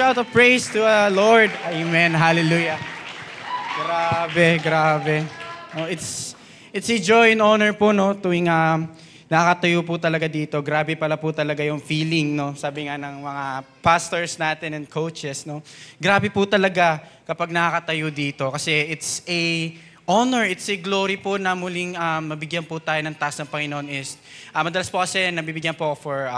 shout of praise to Lord. Amen. Hallelujah. Grabe. No, it's a joy and honor po, no, tuwing nakakatayo po talaga dito. Grabe pala po talaga yung feeling, no. Sabi nga ng mga pastors natin and coaches, no. Grabe po talaga kapag nakakatayo dito kasi it's a honor, it's a glory po na muling mabigyan po tayo ng task ng Panginoon is madalas po kasi nabibigyan po for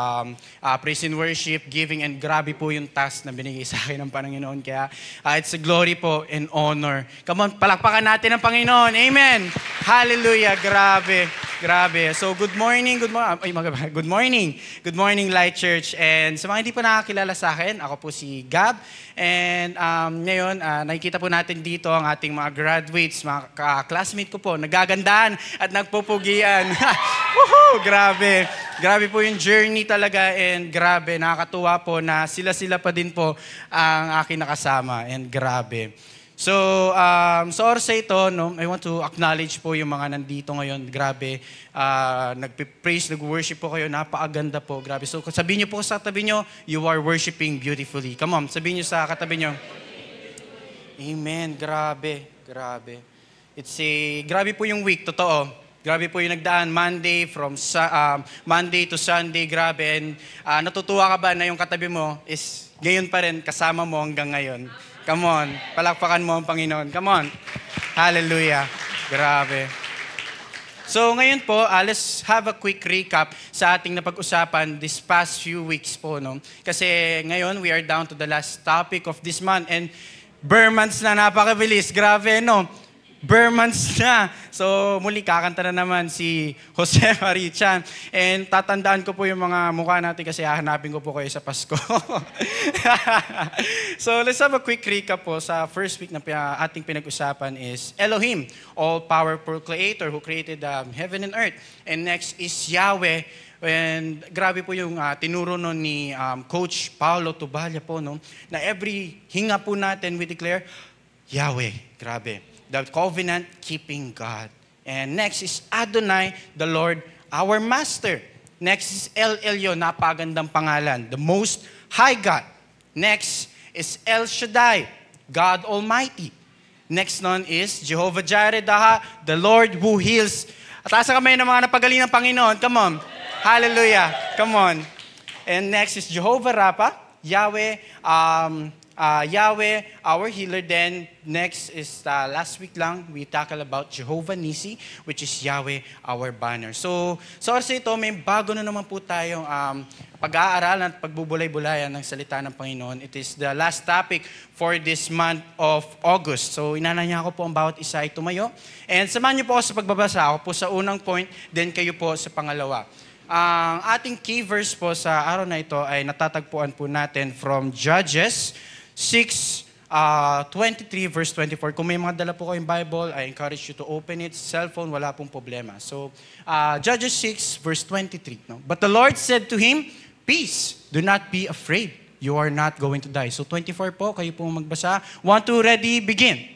praise and worship, giving, and grabe po yung task na binigay sa akin ng Panginoon. Kaya it's a glory po and honor. Come on, palakpakan natin ang Panginoon. Amen! Hallelujah! Grabe! So, good morning. Good morning, Light Church. And sa mga hindi pa nakakilala sa akin, ako po si Gab. And ngayon, nakikita po natin dito ang ating mga graduates, mga classmate ko po, nagagandahan at nagpupugian. Woohoo! Grabe po yung journey talaga and grabe, nakakatuwa po na sila pa din po ang aking nakasama and grabe. So, sa oras ito, no, I want to acknowledge po yung mga nandito ngayon. Grabe, nag-praise, nag-worship po kayo. Napakaganda po. Grabe. So, sabihin niyo po sa katabi niyo, you are worshiping beautifully. Come on, sabihin niyo sa katabi niyo. Amen. Grabe. Grabe po yung week, totoo. Grabe po yung nagdaan, Monday to Sunday, grabe. And natutuwa ka ba na yung katabi mo is gayon pa rin, kasama mo hanggang ngayon? Come on, palakpakan mo ang Panginoon. Come on. Hallelujah. Grabe. So ngayon po, let's have a quick recap sa ating napag-usapan this past few weeks po. No? Kasi ngayon, we are down to the last topic of this month. And Burr months na, napakabilis. Grabe, no? Burr months na. So, muli kakanta na naman si Jose Marichan. And tatandaan ko po yung mga mukha natin kasi hahanapin ko po kayo sa Pasko. So, let's have a quick recap po sa first week na ating pinag-usapan is Elohim, all-powerful creator who created heaven and earth. And next is Yahweh. And grabe po yung tinuro nun ni Coach Paulo Tubalya po, no? Na every hinga po natin, we declare, Yahweh. Grabe. The covenant-keeping God. And next is Adonai, the Lord, our Master. Next is El Elyon, napagandang pangalan, the Most High God. Next is El Shaddai, God Almighty. Next nun is Jehovah Jireh, the Lord who heals. At asa kamay ng mga napagaling ng Panginoon. Come on. Hallelujah. Come on. And next is Jehovah Rapha, Yahweh, Yahweh, our healer. Then next is last week lang, we tackle about Jehovah Nissi, which is Yahweh, our banner. So, sa oras ito, may bago na naman po tayong pag-aaral at pagbubulay-bulayan ng salita ng Panginoon. It is the last topic for this month of August. So, inananya ko po ang bawat isa ay tumayo. And samahan niyo po ako sa pagbabasa. Ako po sa unang point, then kayo po sa pangalawa. Ang ating key verse po sa araw na ito ay natatagpuan po natin from Judges 6:23 verse 24. Kung may mga dala po kayong Bible, I encourage you to open it. Cellphone, wala pong problema. So, Judges 6 verse 23. No? But the Lord said to him, peace, do not be afraid. You are not going to die. So, 24 po, kayo po magbasa. 1, 2, ready, begin.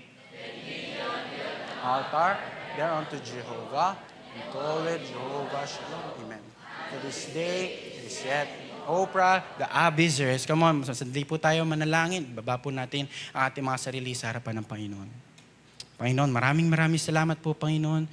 Altar, there unto Jehovah, and call it Jehovah Shalom. Amen. To this day, is yet Oprah, the Abizzers. Come on, sandali po tayo manalangin. Baba po natin ang ating mga sarili sa harapan ng Panginoon. Panginoon, maraming salamat po, Panginoon.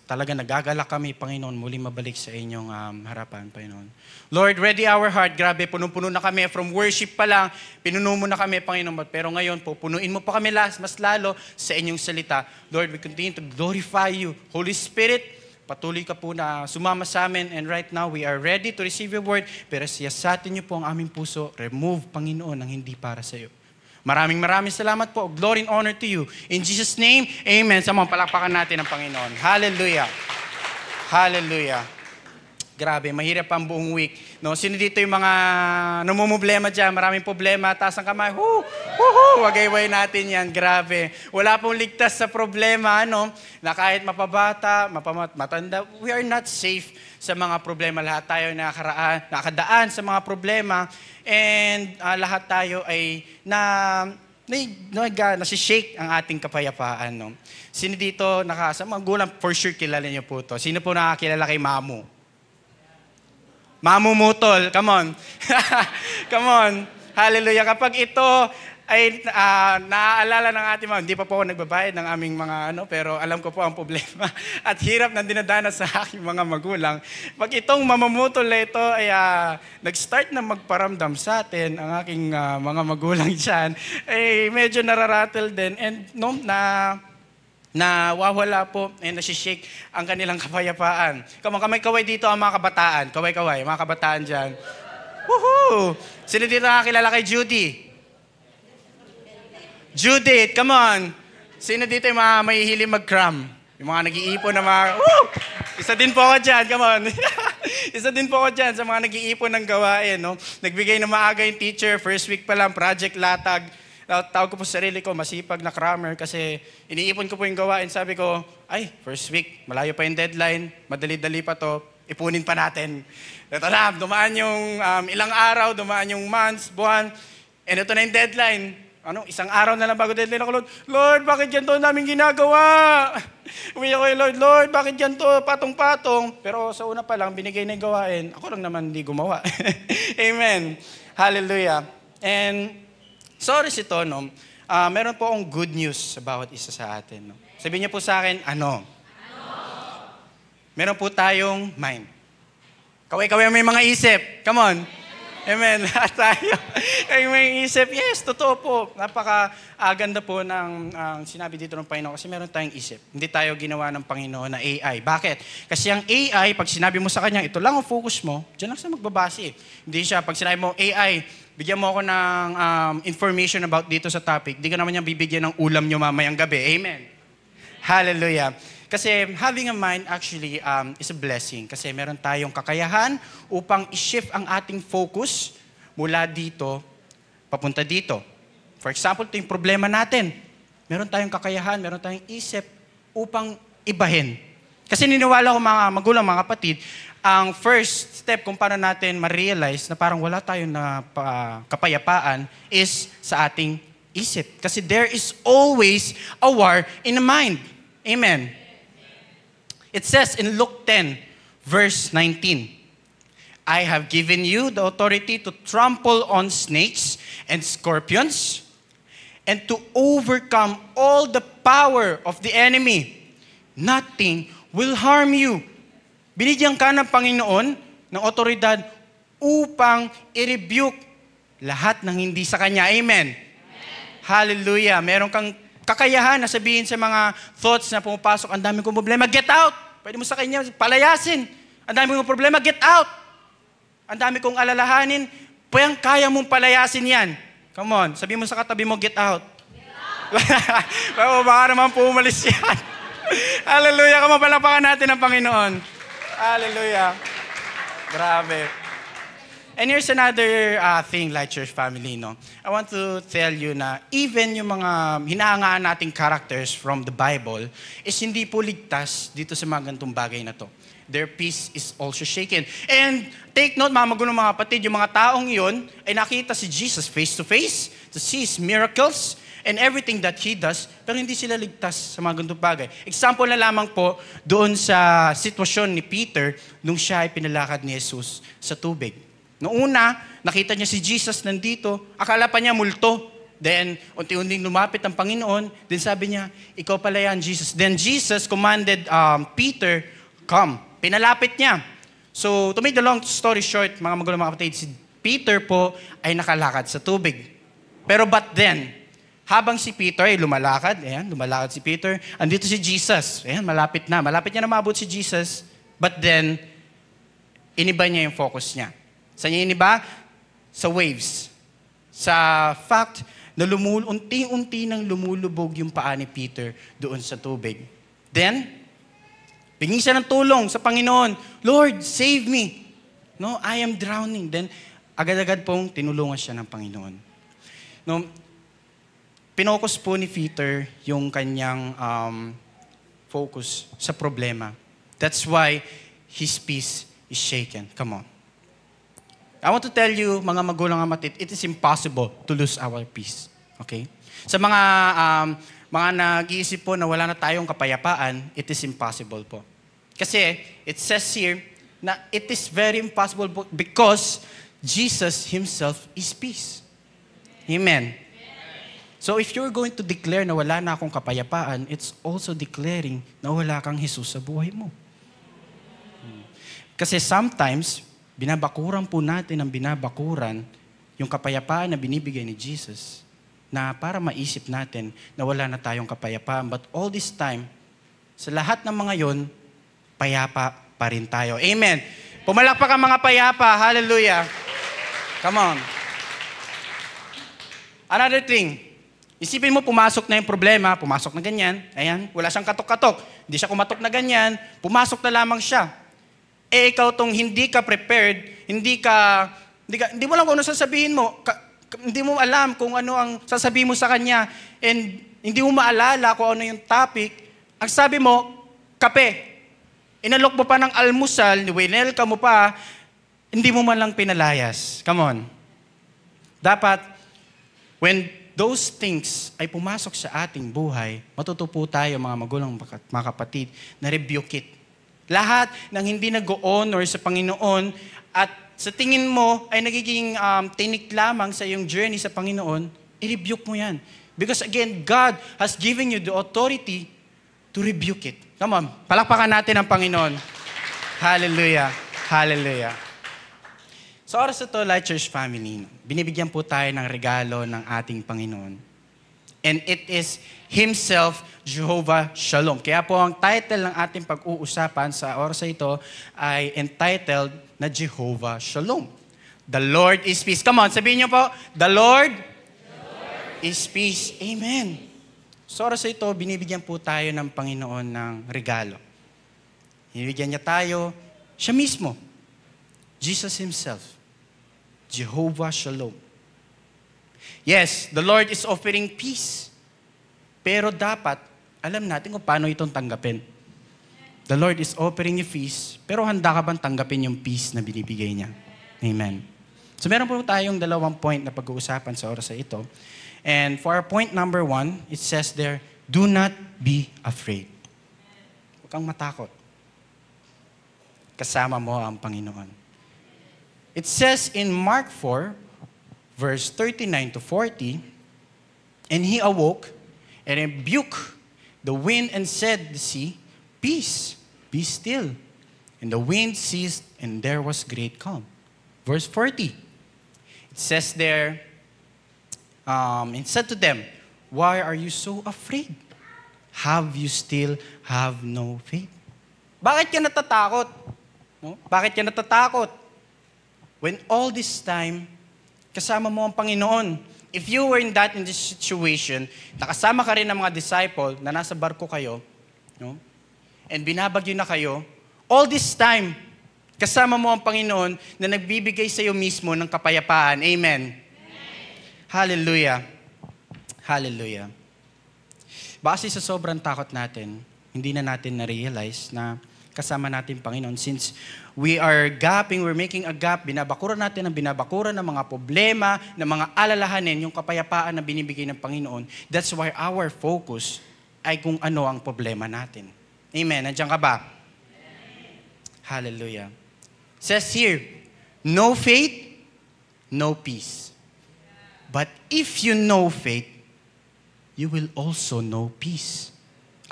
Talaga nagagalak kami, Panginoon, muli mabalik sa inyong harapan, Panginoon. Lord, ready our heart. Grabe, punong-puno na kami. From worship pa lang, pinuno mo na kami, Panginoon. Pero ngayon po, punuin mo pa kami mas lalo sa inyong salita. Lord, we continue to glorify you. Holy Spirit, patuloy ka po na sumama sa amin, and right now we are ready to receive your word, pero siyasatin niyo po ang aming puso. Remove, Panginoon, ang hindi para sa iyo. Maraming salamat po. Glory and honor to you. In Jesus' name, amen. Sama, palakpakan natin ang Panginoon. Hallelujah. Hallelujah. Grabe, mahirap ang buong week. No, sino dito yung mga namumblema dyan? Maraming problema, taas ang kamay. Wagayway natin yan. Grabe. Wala pong ligtas sa problema, no? Na kahit mapabata, matanda, we are not safe sa mga problema. Lahat tayo nakadaan sa mga problema. And lahat tayo ay nasi-shake ang ating kapayapaan, no? Sino dito sa mga gulang, for sure kilala niyo po to. Sino po nakakilala kay Mamu? Mamu Mutol, come on. Come on. Hallelujah. Kapag ito ay naaalala ng ating mga, hindi pa po ako nagbabayad ng aming mga pero alam ko po ang problema at hirap na dinadanas sa aking mga magulang. Pag itong mamamutol na ito ay nag-start na magparamdam sa atin, ang aking mga magulang dyan, ay medyo nararatel din and nawawala po and nasishake ang kanilang kapayapaan. Kamay-kaway dito ang mga kabataan. Kaway-kaway, mga kabataan dyan. Woohoo! Sino dito nakakilala kay Judy? Judith, come on. Sino dito yung mga mahihiling mag-cram? Yung mga nag-iipon na mga, woo! Isa din po ako dyan, come on. Isa din po ako dyan sa mga nag-iipon ng gawain. No? Nagbigay na maaga yung teacher, first week pa lang, project latag. Tawag ko po sa sarili ko, masipag na crammer kasi iniipon ko po yung gawain. Sabi ko, ay, first week, malayo pa yung deadline, madali-dali pa to, ipunin pa natin. Ito na, dumaan yung ilang araw, dumaan yung months, buwan, and ito na yung deadline. Isang araw na lang bago deadline ako, Lord, bakit ganito namin ginagawa? Umiyak ko, Lord, bakit ganito, patong-patong? Pero sa una pa lang, binigay na yung gawain, ako lang naman hindi gumawa. Amen. Hallelujah. And sorry ito, meron po akong good news sa bawat isa sa atin. Sabihin niyo po sa akin, Meron po tayong mind. Kaway-kaway may mga isip. Come on. Amen. Lahat tayo ay may isip. Yes, totoo po. Napaka-ganda po ng sinabi dito ng Panginoon kasi meron tayong isip. Hindi tayo ginawa ng Panginoon na AI. Bakit? Kasi ang AI, pag sinabi mo sa kanya, ito lang ang focus mo, dyan lang siya magbabase. Hindi siya, pag sinabi mo, AI, bigyan mo ako ng information about dito sa topic, di ka naman niya bibigyan ng ulam nyo mamayang gabi. Amen. Hallelujah. Kasi having a mind actually is a blessing. Kasi meron tayong kakayahan upang i-shift ang ating focus mula dito, papunta dito. For example, ito yung problema natin. Meron tayong kakayahan, meron tayong isip upang ibahin. Kasi niniwala ko mga magulang, mga kapatid, ang first step kung paano natin ma-realize na parang wala tayong kapayapaan is sa ating isip. Kasi there is always a war in the mind. Amen. It says in Luke 10, verse 19, I have given you the authority to trample on snakes and scorpions and to overcome all the power of the enemy. Nothing will harm you. Binigyan ka ng Panginoon ng otoridad upang i-rebuke lahat ng hindi sa Kanya. Amen. Hallelujah. Meron kang kakayahan na sabihin sa mga thoughts na pumapasok, ang dami kong problema, get out! Pwede mo sa kanya palayasin. Ang dami kong problema, get out! Ang dami kong alalahanin, kaya mong palayasin yan. Come on, sabihin mo sa katabi mo, get out. Get out! Baka naman po umalis yan. Hallelujah, kamapalapakan natin ang Panginoon. Hallelujah. Grabe. And here's another thing, Light Church family, I want to tell you na even yung mga hinahangaan nating characters from the Bible is hindi po ligtas dito sa mga ganitong bagay na to. Their peace is also shaken. And take note, mga magulang, mga kapatid, yung mga taong yun ay nakita si Jesus face to face to see His miracles and everything that He does, pero hindi sila ligtas sa mga ganitong bagay. Example na lamang po doon sa sitwasyon ni Peter nung siya ay pinalakad ni Jesus sa tubig. Noong una, nakita niya si Jesus nandito, akala pa niya multo. Then, unti-unting lumapit ang Panginoon. Then sabi niya, ikaw pala yan, Jesus. Then Jesus commanded Peter, come. Pinalapit niya. So, to make the long story short, mga magulang, mga kapatid, si Peter po ay nakalakad sa tubig. Pero but then, habang si Peter ay lumalakad si Peter, andito si Jesus. Ayan, malapit na na maabot si Jesus. But then, iniba niya yung focus niya. Sa niya iniba? Sa waves. Sa fact na unti-unti nang lumulubog yung paa ni Peter doon sa tubig. Then, hingi siya ng tulong sa Panginoon. Lord, save me. No, I am drowning. Then, agad-agad pong tinulungan siya ng Panginoon. No, pinokus po ni Peter yung kanyang focus sa problema. That's why his peace is shaken. Come on. I want to tell you, mga magulang at kapatid, it is impossible to lose our peace. Okay? Sa mga nag-iisip po na wala na tayong kapayapaan, it is impossible po. Kasi it says here na it is very impossible because Jesus Himself is peace. Amen. So if you're going to declare na wala na akong kapayapaan, it's also declaring na wala kang Jesus sa buhay mo. Kasi sometimes, binabakuran po natin ang binabakuran yung kapayapaan na binibigay ni Jesus na para maisip natin na wala na tayong kapayapaan. But all this time, sa lahat ng mga yon, payapa pa rin tayo. Amen. Pumalakpak ang mga payapa. Hallelujah. Come on. Another thing, isipin mo, pumasok na yung problema, pumasok na ganyan, ayan, wala siyang katok-katok, hindi siya kumatok na ganyan, pumasok na lamang siya. Eh, ikaw tong hindi ka prepared, hindi mo alam kung ano sasabihin mo, hindi mo alam kung ano ang sasabihin mo sa kanya, and hindi mo maalala kung ano yung topic, ang sabi mo, kape. Inalok mo pa ng almusal, winel ka mo pa, hindi mo man lang pinalayas. Come on. Dapat, when those things ay pumasok sa ating buhay, matutupo tayo mga magulang, mga kapatid, na rebuke it. Lahat ng hindi nag-honor sa Panginoon at sa tingin mo ay nagiging tinik lamang sa iyong journey sa Panginoon, i-rebuke mo yan. Because again, God has given you the authority to rebuke it. Come on, palakpakan natin ang Panginoon. Hallelujah. Hallelujah. Sa oras ito, Light Church family, binibigyan po tayo ng regalo ng ating Panginoon. And it is Himself, Jehovah Shalom. Kaya po ang title ng ating pag-uusapan sa oras ito ay entitled na Jehovah Shalom. The Lord is peace. Come on, sabihin niyo po, The Lord is peace. Amen. Sa oras ito, binibigyan po tayo ng Panginoon ng regalo. Binibigyan niya tayo, siya mismo, Jesus Himself. Jehovah Shalom. Yes, the Lord is offering peace. Pero dapat, alam natin kung paano itong tanggapin. The Lord is offering you peace, pero handa ka bang tanggapin yung peace na binibigay niya? Amen. So meron po tayong dalawang point na pag-uusapan sa oras na ito. And for our point number 1, it says there, do not be afraid. Huwag kang matakot. Kasama mo ang Panginoon. It says in Mark 4, verse 39 to 40, and he awoke and rebuked the wind and said to the sea, peace, be still. And the wind ceased and there was great calm. Verse 40, it says there, it said to them, why are you so afraid? Have you still have no faith? Bakit ka natatakot? No? Bakit ka natatakot? When all this time, kasama mo ang Panginoon. If you were in this situation, nakasama ka rin ng mga disciple na nasa barko kayo, no? And binabagyo na kayo, all this time, kasama mo ang Panginoon na nagbibigay sa iyo mismo ng kapayapaan. Amen. Hallelujah. Hallelujah. Base sa sobrang takot natin, hindi na natin na-realize na kasama natin Panginoon. Since we are gapping, we're making a gap, binabakuran natin ang binabakuran ng mga problema, ng mga alalahanin, yung kapayapaan na binibigay ng Panginoon. That's why our focus ay kung ano ang problema natin. Amen. Nandiyan ka ba? Amen. Hallelujah. Says here, no faith, no peace. But if you know faith, you will also know peace.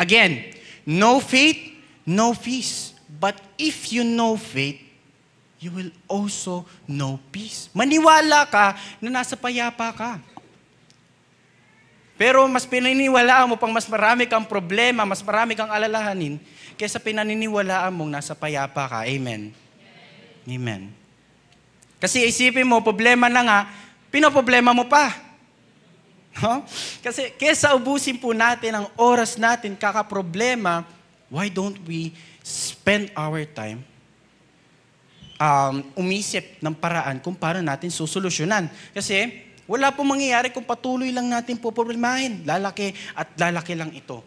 Again, no faith, no peace. But if you know faith, you will also know peace. Maniwala ka na nasa payapa ka. Pero mas pinaniniwalaan mo pang mas marami kang problema, mas marami kang alalahanin, kaysa pinaniniwalaan mong nasa payapa ka. Amen. Amen. Kasi isipin mo, problema na nga, pinoproblema mo pa. No? Kasi kaysa ubusin po natin ang oras natin kakaproblema, why don't we spend our time umisip ng paraan kung paano natin susolusyonan? Kasi wala pong mangyayari kung patuloy lang natin poproblemahin. Lalaki at lalaki lang ito.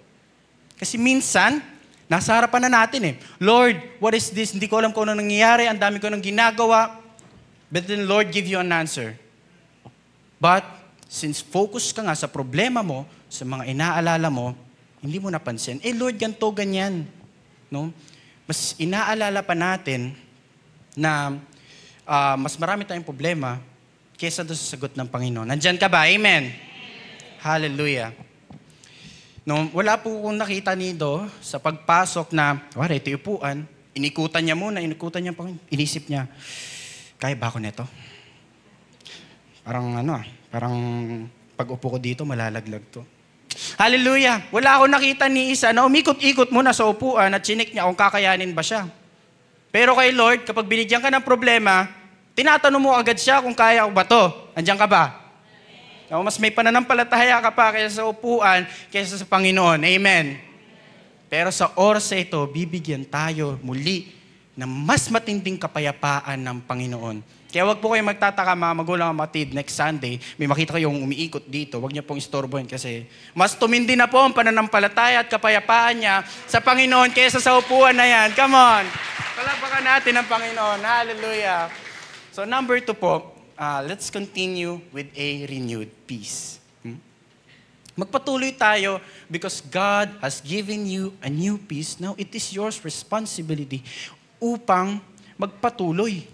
Kasi minsan, nasa harapan na natin eh. Lord, what is this? Hindi ko alam kung ano nangyayari. Ang dami ko nang ginagawa. But then Lord give you an answer. But since focus ka nga sa problema mo, sa mga inaalala mo, hindi mo napansin, Lord, ganito, ganyan. No? Mas inaalala pa natin na mas marami tayong problema kesa doon sa sagot ng Panginoon. Nandyan ka ba? Amen? Hallelujah. No, wala po akong nakita nito sa pagpasok na, wala, ito yung upuan, inikutan niya Panginoon. Inisip niya, kaya ba ako neto? Parang pag upo ko dito, malalaglag to. Hallelujah! Wala akong nakita ni isa na umikot-ikot muna sa upuan at chinik niya kung kakayanin ba siya. Pero kay Lord, kapag binigyan ka ng problema, tinatanong mo agad siya kung kaya ko ba to. Andiyan ka ba? Mas may pananampalataya ka pa kaysa sa upuan, kaysa sa Panginoon. Amen. Pero sa oras na ito, bibigyan tayo muli ng mas matinding kapayapaan ng Panginoon. Kaya wag po kayo magtataka mga magulang kapatid, next Sunday, may makita kayong umiikot dito, wag niyo pong istorbohin kasi mas tumindi na po ang pananampalataya at kapayapaan niya sa Panginoon kaysa sa upuan na yan. Come on! Palapakan natin ang Panginoon. Hallelujah! So number 2 po, let's continue with a renewed peace. Magpatuloy tayo because God has given you a new peace. Now, it is your responsibility upang magpatuloy.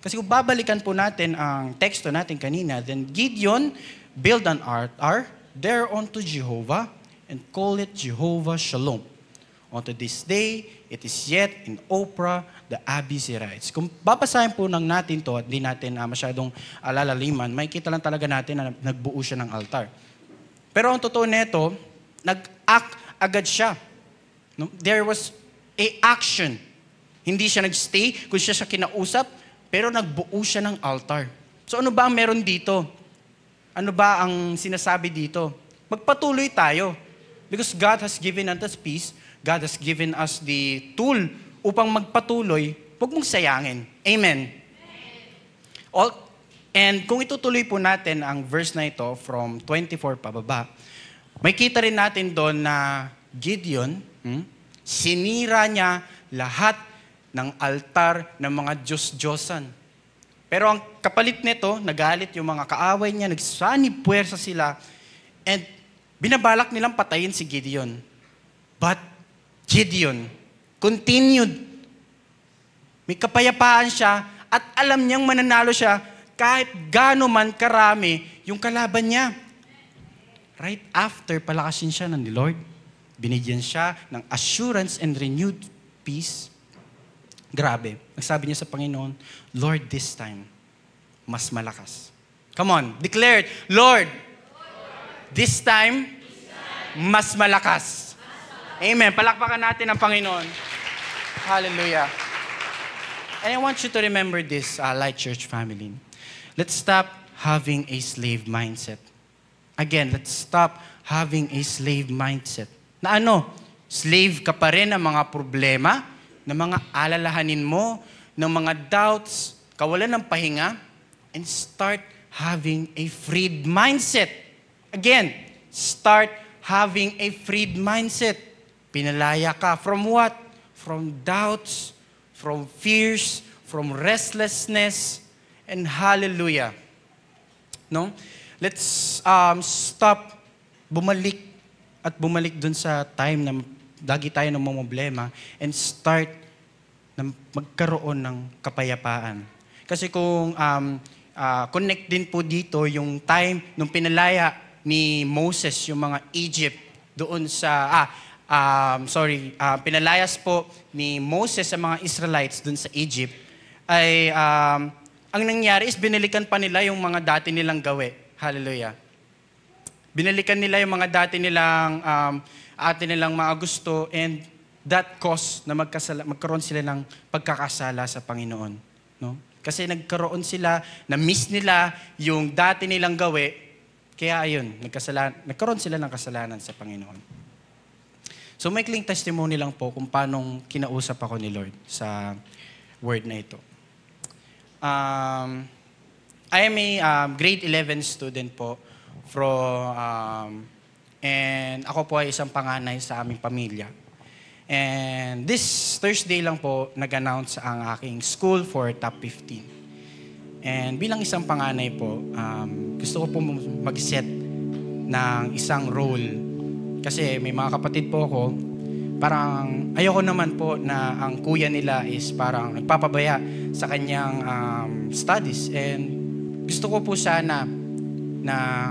Kasi kung babalikan po natin ang teksto natin kanina, then Gideon built an altar there unto Jehovah and call it Jehovah Shalom. Unto this day, it is yet in Ophrah, the Abiezrites. Kung babasahin po ng natin to at di natin masyadong alalaliman, makikita lang talaga natin na nagbuo siya ng altar. Pero ang totoo nito, nag-act agad siya. No? There was a action. Hindi siya nag-stay, kung siya kinausap, pero nagbuo siya ng altar. So ano ba ang meron dito? Ano ba ang sinasabi dito? Magpatuloy tayo. Because God has given us peace, God has given us the tool upang magpatuloy, huwag mong sayangin. Amen. And kung itutuloy po natin ang verse na ito from 24 pababa, may kita rin natin doon na Gideon, sinira niya lahat ng altar ng mga Diyos-Diyosan. Pero ang kapalit nito, nagalit yung mga kaaway niya, nagsanib puwersa sila, and binabalak nilang patayin si Gideon. But Gideon continued. May kapayapaan siya at alam niyang mananalo siya kahit gaano man karami yung kalaban niya. Right after palakasin siya ng Lord, binigyan siya ng assurance and renewed peace. Grabe. Nagsabi niya sa Panginoon, Lord, this time, mas malakas. Come on, declare it. Lord, this time, mas malakas. Amen. Palakpakan natin ang Panginoon. Hallelujah. And I want you to remember this, Light Church family. Let's stop having a slave mindset. Again, let's stop having a slave mindset. Na slave ka pa rin ng mga problema, ng mga alalahanin mo, ng mga doubts, kawalan ng pahinga, and start having a freed mindset. Again, start having a freed mindset. Pinalaya ka from what? From doubts, from fears, from restlessness, and hallelujah. No? Let's stop bumalik dun sa time na lagi tayo ng mga problema and start na magkaroon ng kapayapaan. Kasi kung connect din po dito yung time nung pinalaya ni Moses yung mga Egypt doon sa pinalayas po ni Moses sa mga Israelites dun sa Egypt ay ang nangyari is binalikan pa nila yung mga dati nilang gawi. Hallelujah. Binalikan nila yung mga dati nilang nilang mga gusto and that caused na magkaroon sila ng pagkakasala sa Panginoon. No? Kasi nagkaroon sila, na-miss nila yung dati nilang gawi, kaya ayun, nagkaroon sila ng kasalanan sa Panginoon. So may maikling testimony lang po kung paano kinausap ako ni Lord sa word na ito. I am a grade 11 student po and ako po ay isang panganay sa aming pamilya. And this Thursday lang po nag-announce ang aking school for top 15. And bilang isang panganay po, gusto ko po mag-set ng isang role. Kasi may mga kapatid po ako, parang ayoko naman po na ang kuya nila is parang nagpapabaya sa kanyang studies. And gusto gusto ko po sana na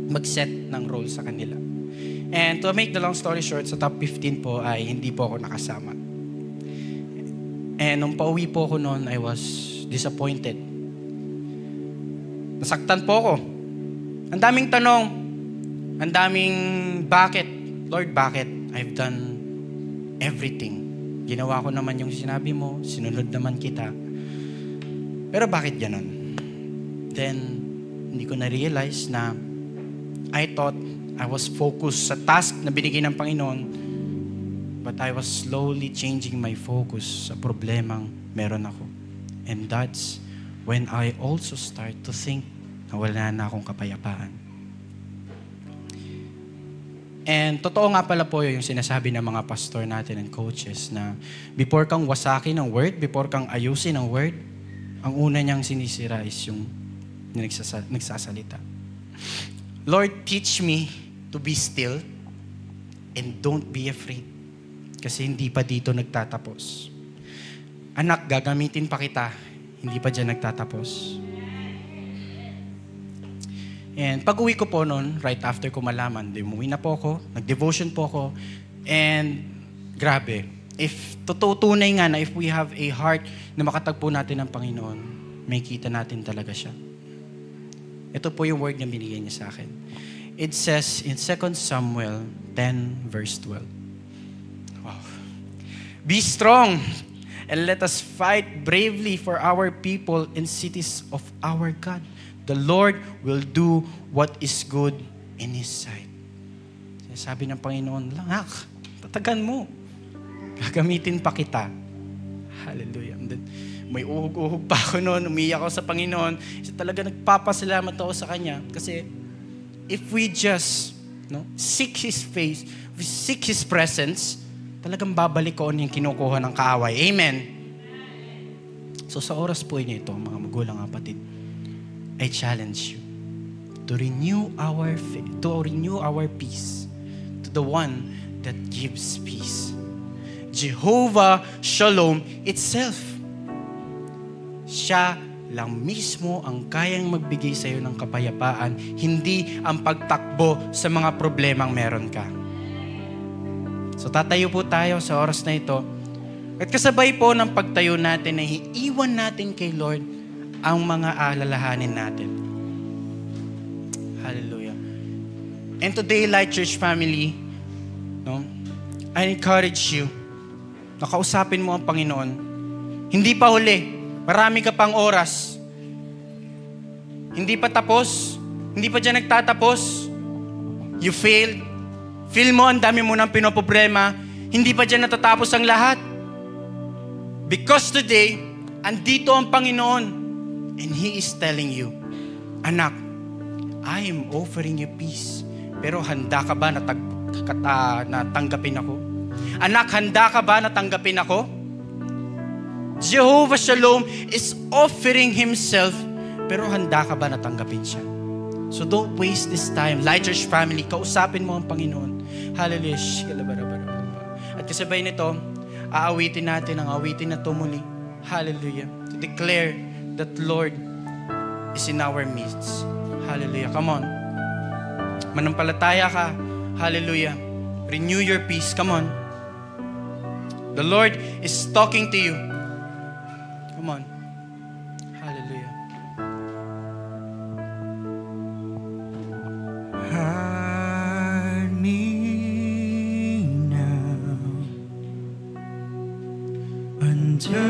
mag-set ng role sa kanila. And to make the long story short, sa top 15 po ay hindi po ako nakasama. And nung pauwi po ako noon, I was disappointed. Nasaktan po ako. Ang daming tanong, ang daming bakit? Lord, bakit? I've done everything. Ginawa ko naman yung sinabi mo, sinunod naman kita. Pero bakit ganon? Then, hindi ko na-realize na I thought I was focused sa task na binigay ng Panginoon, but I was slowly changing my focus sa problemang meron ako. And that's when I also start to think na wala na akong kapayapaan. And totoo nga pala po yung sinasabi ng mga pastor natin and coaches na before kang wasakin ng word, before kang ayusin ng word, ang una niyang sinisira is yung nagsasalita. Lord, teach me to be still and don't be afraid. Kasi hindi pa dito nagtatapos. Anak, gagamitin pa kita. Hindi pa dyan nagtatapos. And pag uwi ko po noon, right after ko malaman, umuwi na po ako, nag-devotion po ako, and grabe, if tunay nga na if we have a heart na makatagpo natin ng Panginoon, may kita natin talaga siya. Ito po yung word na binigay niya sa akin. It says in 2 Samuel 10 verse 12. Wow. Be strong and let us fight bravely for our people and cities of our God. The Lord will do what is good in His sight. Sabi ng Panginoon, Anak, tatagan mo. Gagamitin pa kita. Hallelujah. And then, may uhog-uhog pa ako noon, umiyak ako sa Panginoon. Kasi talaga nagpapasalamat ako sa Kanya. Kasi if we just seek His face, we seek His presence, talagang babalik ko yung kinukuha ng kaaway. Amen. So sa oras po niyo ito, mga magulang kapatid, I challenge you to renew our faith, to renew our peace to the one that gives peace. Jehovah Shalom itself. Siya lang mismo ang kayang magbigay sa iyo ng kapayapaan, hindi ang pagtakbo sa mga problemang meron ka. So tatayo po tayo sa oras na ito. At kasabay po ng pagtayo natin na iiwan natin kay Lord ang mga alalahanin natin. Hallelujah. And today, Light Church family, I encourage you, nakausapin mo ang Panginoon. Hindi pa huli. Marami ka pang oras. Hindi pa tapos. Hindi pa dyan nagtatapos. You failed. Feel mo, ang dami mo ng pinoproblema. Hindi pa dyan natatapos ang lahat. Because today, andito ang Panginoon. And He is telling you, Anak, I am offering you peace. Pero handa ka ba na tanggapin ako? Anak, handa ka ba na tanggapin ako? Jehovah Shalom is offering Himself, pero handa ka ba na tanggapin siya? So don't waste this time. Light Church family, kausapin mo ang Panginoon. Hallelujah. At kasabay nito, aawitin natin ang awitin na tumuli. Hallelujah. To declare that Lord is in our midst. Hallelujah. Come on. Manampalataya ka. Hallelujah. Renew your peace. Come on. The Lord is talking to you. Come on. Hallelujah. Hide me now until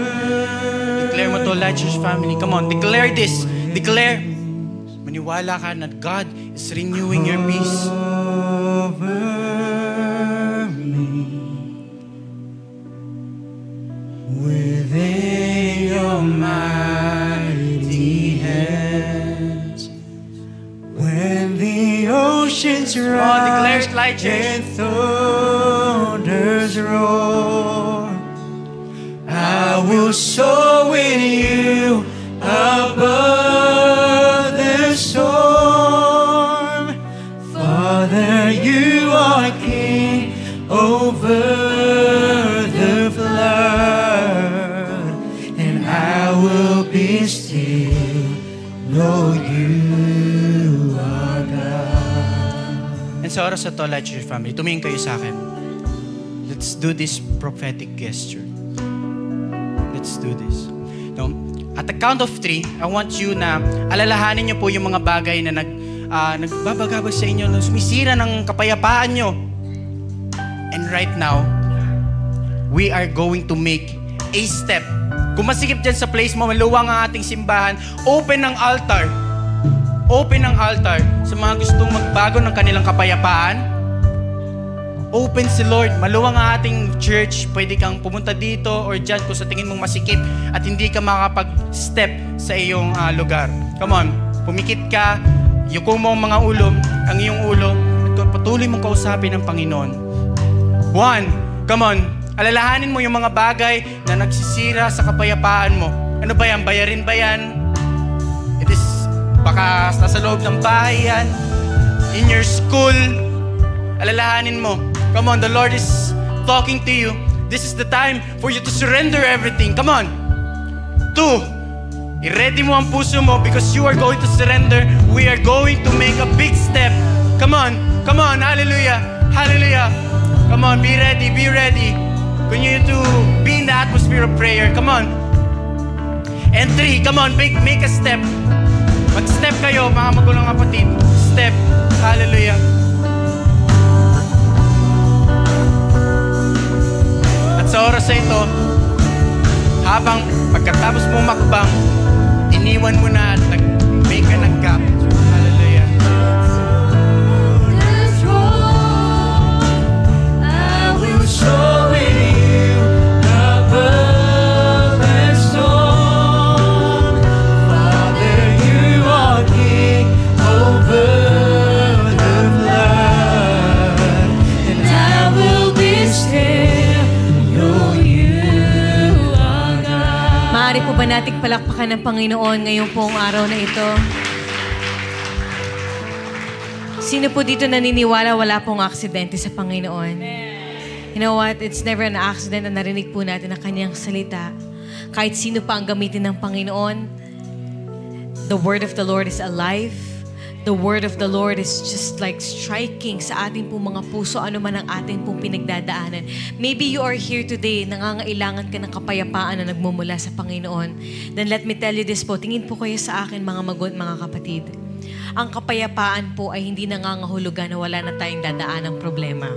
Declare mo to, Light Church family. Come on, declare this. Declare. Maniwala ka na God is renewing your peace. over me within your mighty hands. When the oceans declare rise it, Light Church. and thunders roar, I will soar with you above the storm. Father, you are King over the flood, and I will be still, know Oh, you are God. And sa oras na to, Light Church family, tumingin kayo sa akin. Let's do this prophetic gesture. Let's do this. No? At the count of 3, I want you na alalahanin niyo po yung mga bagay na nagbabagabag sa inyo, na sumisira ng kapayapaan niyo. And right now, we are going to make a step. Kung masikip dyan sa place mo, maluwang ang ating simbahan, open ang altar. Open ang altar sa mga gustong magbago ng kanilang kapayapaan. Open si Lord. Maluwang ang ating church. Pwede kang pumunta dito or dyan kung sa tingin mong masikip at hindi ka makapag-step sa iyong lugar. Come on. Pumikit ka. Yuko mo ang iyong ulo at patuloy mong kausapin ng Panginoon. 1. Come on. Alalahanin mo yung mga bagay na nagsisira sa kapayapaan mo. Ano ba yan? Bayarin ba yan? It is baka nasa loob ng bahay yan. In your school. Alalahanin mo. Come on, the Lord is talking to you. This is the time for you to surrender everything. Come on. 2. I-ready mo ang puso mo because you are going to surrender. We are going to make a big step. Come on. Come on. Hallelujah. Hallelujah. Come on. Be ready. Be ready. Continue to be in the atmosphere of prayer. Come on. And 3. Come on. Make a step. Mag-step kayo, mga magulang kapatid. Step. Hallelujah. At sa oras na ito, habang pagkatapos mong makbang, iniwan mo na at nag-make ka ng gap. Hallelujah. I will show you above and storm. Father, you are King over the flood, and I will be still. Know you are God. Maaari po ba nating palakpakan ng Panginoon ngayong pong araw na ito? Sino po dito naniniwala wala pong aksidente sa Panginoon? You know what? It's never an accident na narinig po natin ang kanyang salita. Kahit sino pa ang gamitin ng Panginoon, the word of the Lord is alive. The word of the Lord is just like striking sa ating pong mga puso, ano man ang ating pong pinagdadaanan. Maybe you are here today, nangangailangan ka ng kapayapaan na nagmumula sa Panginoon. Then let me tell you this po, tingin po kayo sa akin mga kapatid. Ang kapayapaan po ay hindi nangangahulugan na wala na tayong dadaan ng problema.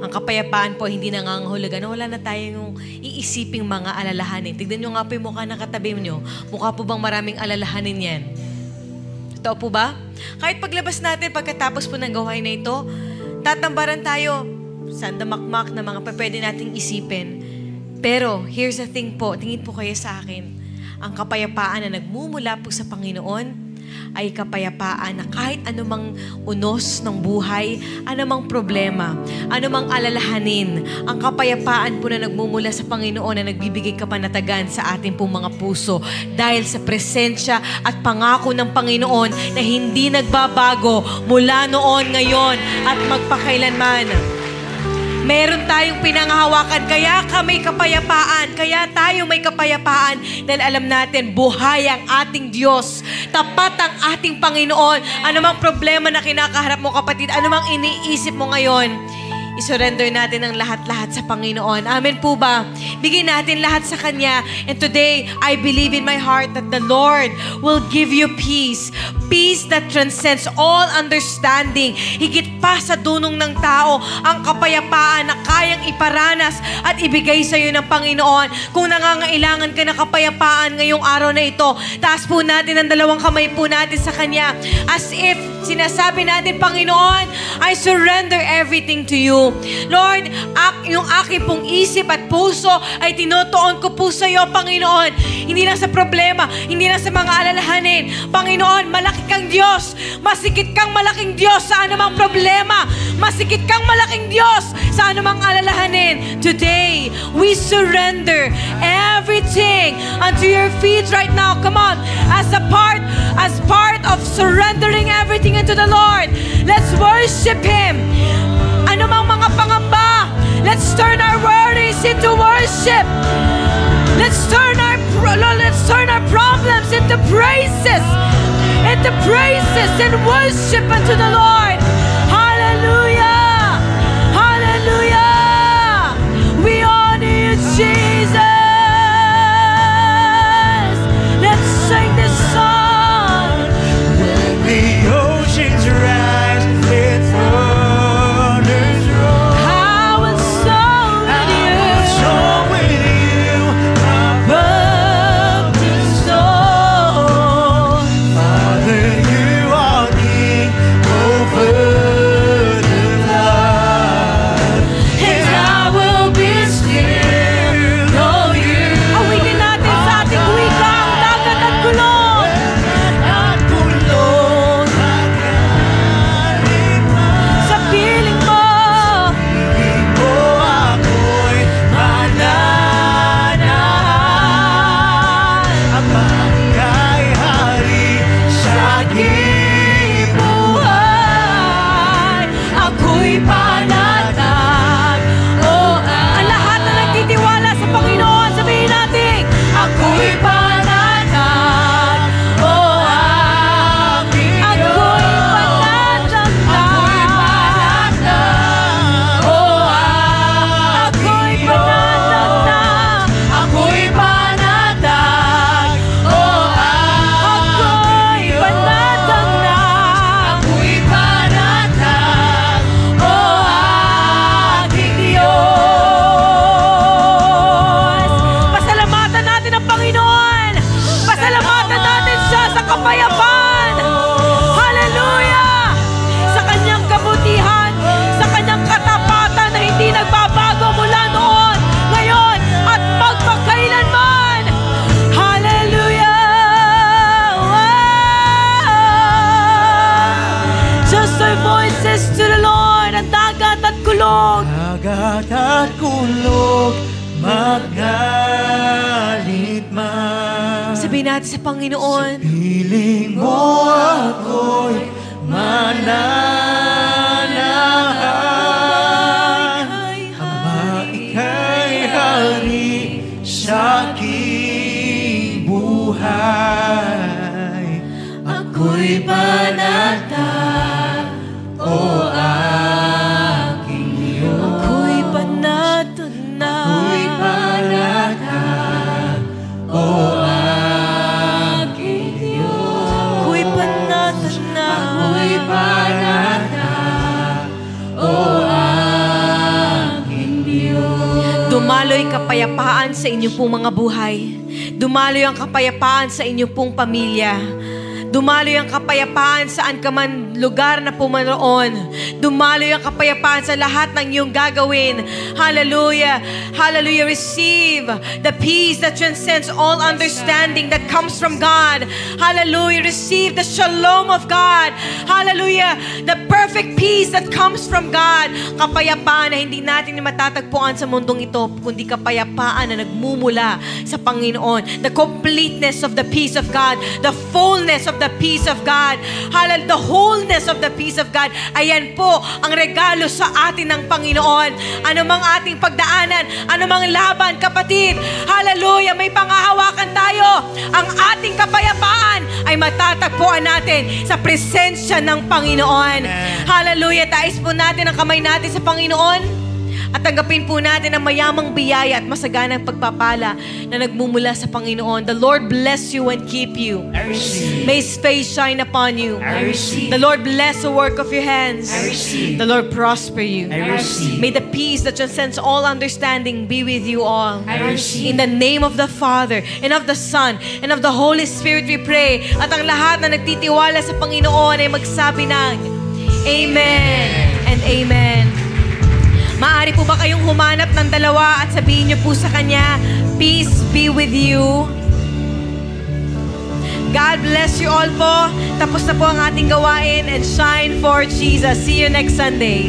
Ang kapayapaan po ay hindi nangangahulugan na wala na tayong iisiping mga alalahanin. Tignan nyo nga po yung mukha na katabi nyo. Mukha po bang maraming alalahanin yan? Totoo po ba? Kahit paglabas natin pagkatapos po ng gawain na ito, tatambaran tayo sa damakmak na mga pwede nating isipin. Pero here's the thing po, tingin po kayo sa akin. Ang kapayapaan na nagmumula po sa Panginoon ay kapayapaan na kahit anumang unos ng buhay, anumang problema, anumang alalahanin, ang kapayapaan po na nagmumula sa Panginoon na nagbibigay kapanatagan sa ating pong mga puso dahil sa presensya at pangako ng Panginoon na hindi nagbabago mula noon, ngayon at magpakailanman. Meron tayong pinanghahawakan, kaya ka may kapayapaan, kaya tayo may kapayapaan dahil alam natin, buhay ang ating Diyos, tapat ang ating Panginoon. Anumang problema na kinakaharap mo kapatid, anumang iniisip mo ngayon, isurrender natin ang lahat-lahat sa Panginoon. Amen po ba? Bigyan natin lahat sa Kanya. And today, I believe in my heart that the Lord will give you peace. Peace that transcends all understanding. Higit pa sa dunong ng tao, ang kapayapaan na kayang iparanas at ibigay sa iyo ng Panginoon. Kung nangangailangan ka ng kapayapaan ngayong araw na ito, taas po natin ang dalawang kamay po natin sa Kanya. As if sinasabi natin, Panginoon, I surrender everything to you. Lord, yung aking pong isip at puso ay tinutuon ko po sa iyo, Panginoon. Hindi lang sa problema, hindi lang sa mga alalahanin. Panginoon, malaki kang Diyos. Masikit kang malaking Diyos sa anumang problema. Masikit kang malaking Diyos sa anumang alalahanin. Today, we surrender everything unto your feet right now. Come on, as part of surrendering everything unto the Lord, let's worship Him. Anumang mga pangamba, let's turn our worries into worship. Let's turn our problems into praises. lift the praises and worship unto the Lord. Hallelujah! Hallelujah! We honor you, Jesus. Let's sing this song. When the oceans rise, it thunders roar. I will soar with you. Soar with you above the storm. Father, you are King over the flood, and I will be still, know you. Awitin natin sa ating wika ang dagat at gulong. At kulong magaling man. Sa piling mo, Di mo ako'y mananahan. Abang kay hari sa aking buhay, ako'y panatag. ang lahat na nagtitiwala sa Panginoon, sabihin natin, Ako'y panatag, o aking ako'y panatag na. Ako'y panatag, o Ako'y aking panatag na. Ako'y panatag, o Ako'y panatag na. Ako'y panatag, o aking Diyos. Pasalamatan natin ang Panginoon. Pasalamatan natin siya sa kapayapaan. Hallelujah! Sa kanyang kabutihan, sa kanyang katapatan na hindi nagbabago mula noon, ngayon, at magpakailanman. Hallelujah! Just our voices to the Lord, ang dagat at kulog. Dagat at kulog, magalit man. Sabihin natin sa Panginoon, Piling mo ako'y mananahan. Ama, ika'y hari sa aking buhay. Ako'y panatag, o aking Diyos. ako'y panatag na. Ako'y panatag, o aking Diyos. Ako'y panatag na. Ako'y panatag, o aking Diyos. Dumaloy kapayapaan sa inyong pong mga buhay. Dumaloy ang kapayapaan sa inyong pong pamilya. Dumaloy ang kapayapaan saan ka man lugar na pumaroon. Dumaloy ang kapayapaan sa lahat ng iyong gagawin. Hallelujah. Hallelujah. Receive the peace that transcends all understanding that comes from God. Hallelujah. Receive the shalom of God. Hallelujah. The perfect peace that comes from God. Kapayapaan na hindi natin matatagpuan sa mundong ito, kundi kapayapaan na nagmumula sa Panginoon. The completeness of the peace of God. The fullness of the peace of God. Hallelujah. The wholeness of the peace of God. Ayan po ang regalo sa atin ng Panginoon. Ano mang ating pagdaanan, ano mang laban, kapatid. Hallelujah. May pangahawakan tayo. Ang ating kapayapaan ay matatagpuan natin sa presensya ng Panginoon. Hallelujah. Tais po natin ang kamay natin sa Panginoon. At tanggapin po natin ang mayamang biyaya at masaganang pagpapala na nagmumula sa Panginoon. The Lord bless you and keep you. I receive. May His face shine upon you. I receive. The Lord bless the work of your hands. I receive. The Lord prosper you. I receive. May the peace that transcends all understanding be with you all. I receive. In the name of the Father, and of the Son, and of the Holy Spirit we pray. At ang lahat na nagtitiwala sa Panginoon ay magsabi ng Amen and Amen. Maaari po ba kayong humanap ng dalawa at sabihin niyo po sa kanya, peace be with you. God bless you all po. Tapos na po ang ating gawain and shine for Jesus. See you next Sunday.